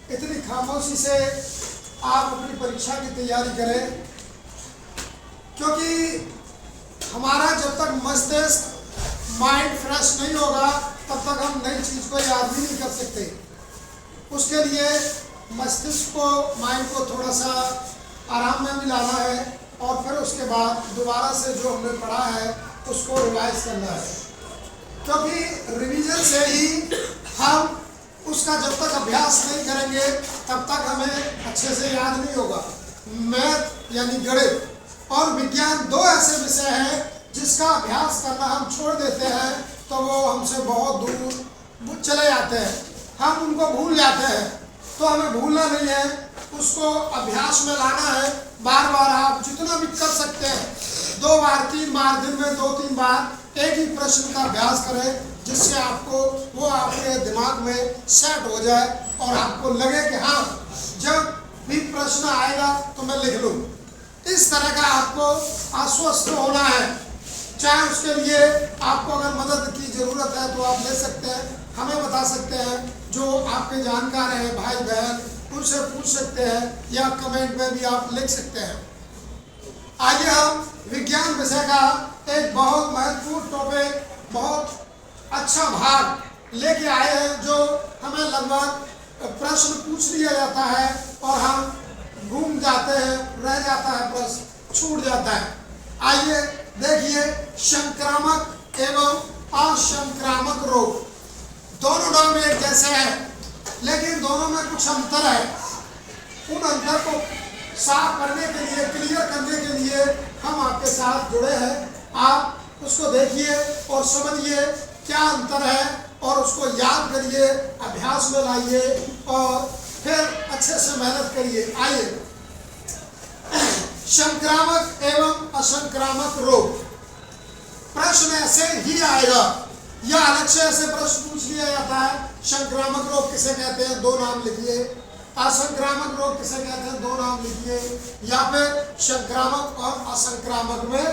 इतनी खामोशी से आप अपनी परीक्षा की तैयारी करें, क्योंकि हमारा जब तक मस्तिष्क माइंड फ्रेश नहीं होगा तब तक हम नई चीज़ को याद भी नहीं कर सकते। उसके लिए मस्तिष्क को, माइंड को थोड़ा सा आराम में भी लाना है और फिर उसके बाद दोबारा से जो हमने पढ़ा है उसको रिवाइज करना है, क्योंकि रिवीजन से ही हम उसका जब तक अभ्यास नहीं करेंगे तब तक हमें अच्छे से याद नहीं होगा। मैथ यानी गणित और विज्ञान दो ऐसे विषय हैं जिसका अभ्यास करना हम छोड़ देते हैं तो वो हमसे बहुत दूर चले जाते हैं, हम उनको भूल जाते हैं। तो हमें भूलना नहीं है, उसको अभ्यास में लाना है। बार बार आप जितना भी कर सकते हैं, 2 बार 3 बार, दिन में 2-3 बार एक ही प्रश्न का अभ्यास करें, जिससे आपको वो आपके दिमाग में सेट हो जाए और आपको लगे कि हाँ, जब भी प्रश्न आएगा तो मैं लिख लूँ। इस तरह का आपको आश्वस्त होना है। चाहे उसके लिए आपको अगर मदद की ज़रूरत है तो आप ले सकते हैं, हमें बता सकते हैं, जो आपके जानकार हैं भाई बहन उनसे पूछ सकते हैं या कमेंट में भी आप लिख सकते हैं। आइए हम विज्ञान विषय का एक बहुत महत्वपूर्ण टॉपिक, बहुत अच्छा भाग लेके आए हैं, जो हमें लगभग प्रश्न पूछ लिया जाता है और हम घूम जाते हैं, रह जाता है, प्रश्न छूट जाता है। आइए देखिए, संक्रामक एवं असंक्रामक रोग, दोनों नाम एक जैसे हैं लेकिन दोनों में कुछ अंतर है। उन अंतर को साफ करने के लिए, क्लियर करने के लिए हम आपके साथ जुड़े हैं। आप उसको देखिए और समझिए क्या अंतर है और उसको याद करिए, अभ्यास में लाइए और फिर अच्छे से मेहनत करिए। आइए, संक्रामक एवं असंक्रामक रोग, प्रश्न ऐसे ही आएगा या अलग से ऐसे प्रश्न पूछ लिया जाता है। संक्रामक रोग किसे कहते हैं, 2 नाम लिखिए। असंक्रामक रोग किसे कहते हैं, 2 नाम लिखिए। या फिर संक्रामक और असंक्रामक में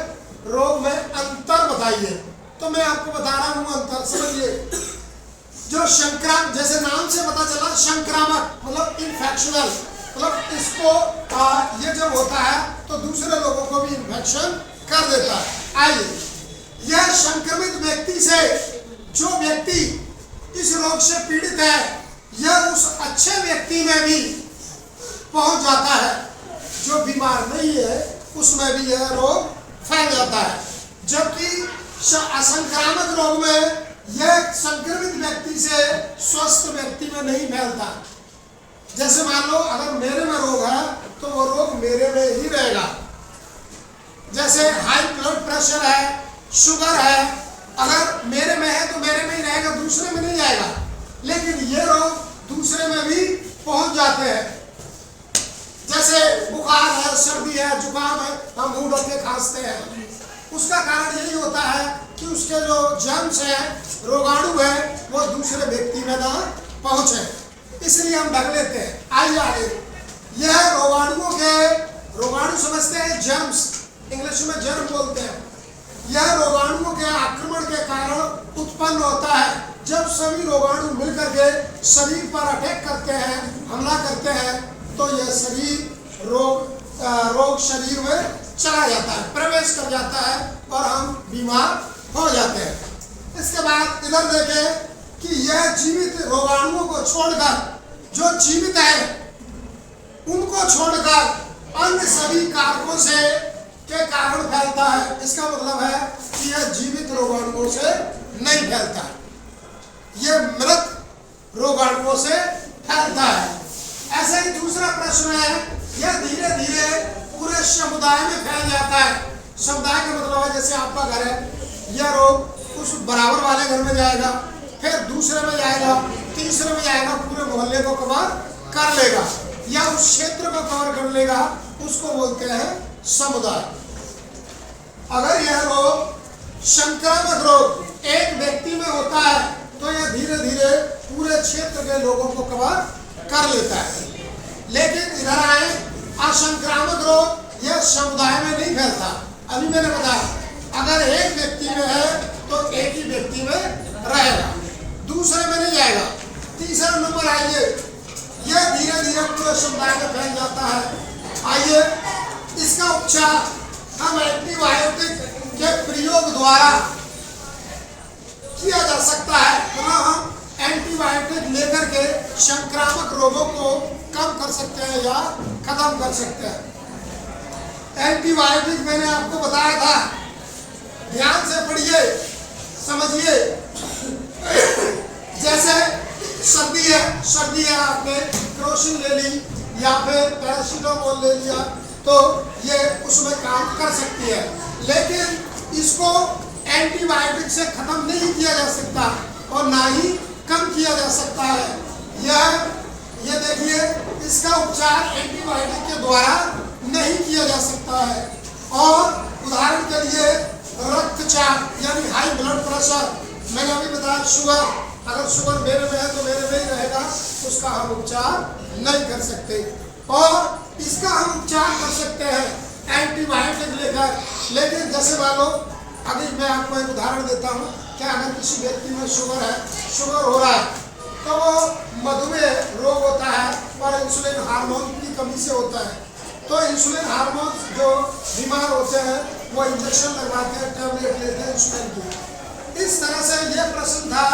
रोग में अंतर बताइए। तो मैं आपको बता रहा हूँ अंतर, समझिए। जो संक्रामक, जैसे नाम से पता चला, संक्रामक मतलब इन्फेक्शनल, मतलब इसको ये जब होता है तो दूसरे लोगों को भी इन्फेक्शन कर देता है। आइए, यह संक्रमित व्यक्ति से, जो व्यक्ति इस रोग से पीड़ित है, यह उस अच्छे व्यक्ति में भी पहुंच जाता है। जो बीमार नहीं है उसमें भी यह रोग फैल जाता है। जबकि असंक्रामक रोग में यह संक्रमित व्यक्ति से स्वस्थ व्यक्ति में नहीं फैलता। जैसे मान लो अगर मेरे में रोग है तो वो रोग मेरे में ही रहेगा। जैसे हाई ब्लड प्रेशर है, शुगर है, अगर मेरे में है तो मेरे में ही रहेगा, दूसरे में नहीं जाएगा। लेकिन ये रोग दूसरे में भी पहुंच जाते हैं। जैसे बुखार है, सर्दी है, जुकाम है, हम मुंह ढक के खांसते हैं, उसका कारण यही होता है कि उसके जो जर्म्स हैं, रोगाणु है, वो दूसरे व्यक्ति में ना पहुंचे, इसलिए हम ढक लेते हैं। आइए, यह रोगाणु समझते हैं, जर्म्स, इंग्लिश में जर्म बोलते हैं। यह रोगाणुओं के आक्रमण के कारण उत्पन्न होता है। जब सभी रोगाणु मिलकर के शरीर पर अटैक करते हैं, हमला करते हैं, तो यह शरीर रोग शरीर में चला जाता है, प्रवेश कर जाता है और हम बीमार हो जाते हैं। इसके बाद इधर देखें कि यह जीवित रोगाणुओं को छोड़कर, जो जीवित है उनको छोड़कर अन्य सभी कारकों से के कारण फैलता है। इसका मतलब है कि यह जीवित रोगाणुओं से नहीं फैलता है, यह मृत रोगाणुओं से फैलता है। ऐसे ही दूसरा प्रश्न है, यह धीरे धीरे पूरे समुदाय में फैल जाता है। समुदाय का मतलब है जैसे आपका घर है, यह रोग उस बराबर वाले घर में जाएगा, फिर दूसरे में जाएगा, तीसरे में जाएगा, पूरे मोहल्ले को कवर कर लेगा या उस क्षेत्र को कवर कर लेगा, उसको बोलते हैं समुदाय। अगर यह रोग संक्रामक रोग एक व्यक्ति में होता है तो यह धीरे धीरे पूरे क्षेत्र के लोगों को कवर कर लेता है। लेकिन इधर आए, असंक्रामक रोग यह समुदाय में नहीं फैलता। अभी मैंने बताया, अगर एक व्यक्ति में है तो एक ही व्यक्ति में रहेगा, दूसरे में नहीं जाएगा। तीसरा नंबर आइए, यह धीरे धीरे पूरे समुदाय में फैल जाता है। आइए इसका उपचार हम एंटीबायोटिक के प्रयोग द्वारा किया जा सकता है। पुनः हम एंटीबायोटिक लेकर के संक्रामक रोगों को कम कर सकते हैं या खत्म कर सकते हैं। एंटीबायोटिक मैंने आपको बताया था, ध्यान से पढ़िए, समझिए। जैसे सर्दी है, आपने क्रोसिन ले ली या फिर पैरासीटामोल ले लिया तो ये उसमें काम कर सकती है, लेकिन इसको एंटीबायोटिक से खत्म नहीं किया जा सकता और ना ही कम किया जा सकता है। ये देखिए, इसका उपचार एंटीबायोटिक के द्वारा नहीं किया जा सकता है। और उदाहरण के लिए रक्तचाप यानी हाई ब्लड प्रेशर, मैंने अभी बताया शुगर, अगर शुगर मेरे में है तो मेरे में ही रहेगा, उसका हम उपचार नहीं कर सकते। और इसका हम उपचार कर सकते हैं एंटीबायोटिक लेकर। लेकिन जैसे मान लो, अभी मैं आपको एक उदाहरण देता हूँ, क्या अगर किसी व्यक्ति में शुगर हो रहा है तो वो मधुमेह रोग होता है और इंसुलिन हार्मोन की कमी से होता है, तो इंसुलिन हार्मोन जो बीमार होते हैं वो इंजेक्शन लगवाते हैं, टैबलेट लेते हैं इंसुलिन की। इस तरह से ये प्रश्न था,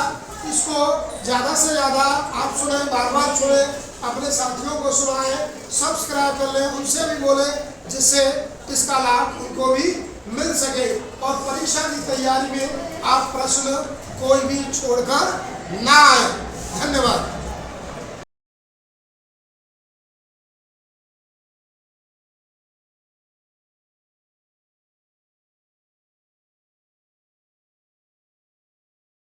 इसको ज़्यादा से ज़्यादा आप सुने, बार बार सुने, अपने साथियों को सुनाएं, सब्सक्राइब कर लें, उनसे भी बोलें, जिससे इसका लाभ उनको भी मिल सके और परीक्षा की तैयारी में आप प्रश्न कोई भी छोड़कर ना आए। धन्यवाद।